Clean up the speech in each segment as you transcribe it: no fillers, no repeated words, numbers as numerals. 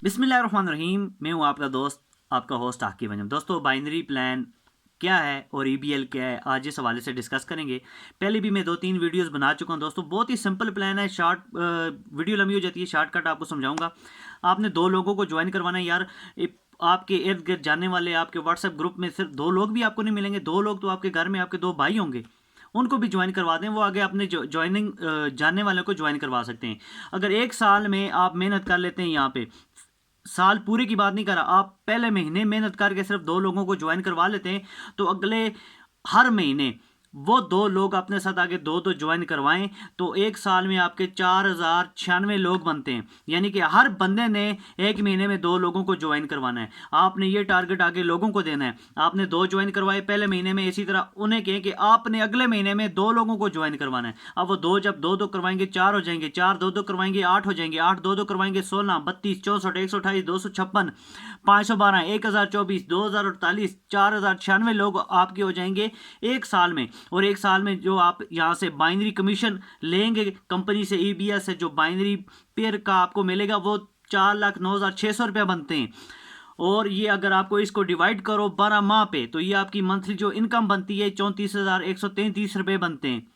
बिस्मिल्लाहिर्रहमानिर्रहीम। मैं हूँ आपका दोस्त, आपका होस्ट आकिब अंजम। दोस्तों, बाइनरी प्लान क्या है और ईबीएल क्या है, आज इस हवाले से डिस्कस करेंगे। पहले भी मैं 2-3 वीडियोस बना चुका हूँ दोस्तों। बहुत ही सिंपल प्लान है, शॉर्ट वीडियो लंबी हो जाती है, शॉर्टकट आपको समझाऊंगा। आपने 2 लोगों को ज्वाइन करवाना है यार। आपके इर्द गिर्द जानने वाले आपके व्हाट्सएप ग्रुप में सिर्फ 2 लोग भी आपको नहीं मिलेंगे। 2 लोग तो आपके घर में आपके 2 भाई होंगे, उनको भी ज्वाइन करवा दें। वो आगे अपने ज्वाइनिंग जानने वालों को ज्वाइन करवा सकते हैं। अगर 1 साल में आप मेहनत कर लेते हैं, यहाँ पे साल पूरे की बात नहीं कर रहा, आप पहले महीने मेहनत करके सिर्फ 2 लोगों को ज्वाइन करवा लेते हैं, तो अगले हर महीने वो 2 लोग अपने साथ आगे 2-2 ज्वाइन करवाएं, तो 1 साल में आपके 4096 लोग बनते हैं। यानी कि हर बंदे ने 1 महीने में 2 लोगों को ज्वाइन करवाना है। आपने ये टारगेट आगे लोगों को देना है। आपने 2 ज्वाइन करवाए पहले महीने में, इसी तरह उन्हें कहें कि आपने अगले महीने में 2 लोगों को ज्वाइन करवाना है। अब वो 2 जब 2-2 करवाएंगे 4 हो जाएंगे, 4 2-2 करवाएंगे 8 हो जाएंगे, 8 2-2 करवाएंगे 16, 32, 64, 128, 256, 512, 1024, 2048, 4096 लोग आपके हो जाएंगे 1 साल में। और 1 साल में जो आप यहाँ से बाइनरी कमीशन लेंगे कंपनी से, ईबीएस से, जो बाइनरी पेयर का आपको मिलेगा वो 4,09,600 रुपया बनते हैं। और ये अगर आपको इसको डिवाइड करो 12 माह पे, तो ये आपकी मंथली जो इनकम बनती है 34,133 रुपये बनते हैं।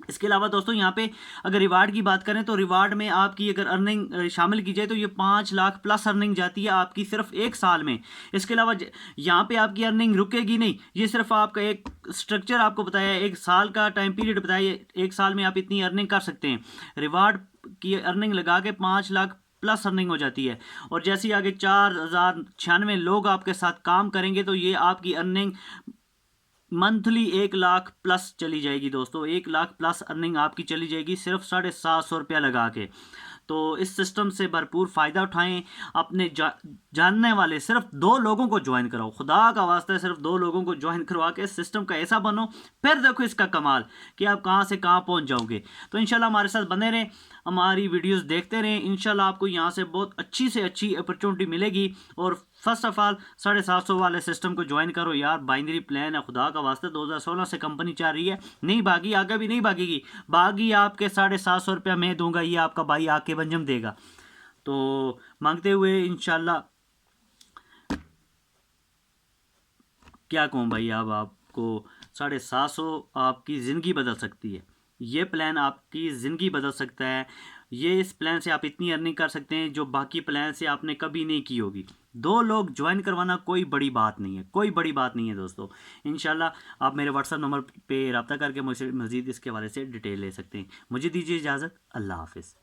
इसके अलावा दोस्तों, यहाँ पे अगर रिवार्ड की बात करें तो रिवार्ड में आपकी अगर अर्निंग शामिल की जाए तो ये 5 लाख प्लस अर्निंग जाती है आपकी सिर्फ 1 साल में। इसके अलावा यहाँ पे आपकी अर्निंग रुकेगी नहीं, ये सिर्फ आपका एक स्ट्रक्चर आपको बताया है, 1 साल का टाइम पीरियड बताया है, 1 साल में आप इतनी अर्निंग कर सकते हैं। रिवार्ड की अर्निंग लगा के 5 लाख प्लस अर्निंग हो जाती है। और जैसे ही आगे 4096 लोग आपके साथ काम करेंगे तो ये आपकी अर्निंग मंथली 1 लाख प्लस चली जाएगी दोस्तों। 1 लाख प्लस अर्निंग आपकी चली जाएगी सिर्फ 750 रुपया लगा के। तो इस सिस्टम से भरपूर फ़ायदा उठाएं। अपने जानने वाले सिर्फ 2 लोगों को ज्वाइन कराओ, खुदा का वास्ता है, सिर्फ 2 लोगों को ज्वाइन करवा के सिस्टम का ऐसा बनो, फिर देखो इसका कमाल कि आप कहाँ से कहाँ पहुँच जाओगे। तो इंशाल्लाह हमारे साथ बने रहें, हमारी वीडियोस देखते रहें। इंशाल्लाह आपको यहाँ से बहुत अच्छी से अच्छी अपॉर्चुनिटी मिलेगी। और फर्स्ट ऑफ ऑल 750 वाले सिस्टम को ज्वाइन करो यार। बाइनरी प्लान है, खुदा का वास्ते 2016 से कंपनी चल रही है, नहीं भागी, आगे भी नहीं भागेगी। बागी आपके 750 रुपया मैं दूंगा, ये आपका भाई आके बंजम देगा। तो मांगते हुए इंशाल्लाह क्या कहूँ भाई, अब आपको 750 आपकी ज़िंदगी बदल सकती है। ये प्लान आपकी ज़िंदगी बदल सकता है। ये इस प्लान से आप इतनी अर्निंग कर सकते हैं जो बाकी प्लान से आपने कभी नहीं की होगी। 2 लोग ज्वाइन करवाना कोई बड़ी बात नहीं है, कोई बड़ी बात नहीं है दोस्तों। इंशाल्लाह आप मेरे व्हाट्सएप नंबर पे रब्ता करके मुझसे मज़ीद इसके हवाले से डिटेल ले सकते हैं। मुझे दीजिए इजाज़त। अल्लाह हाफिज़।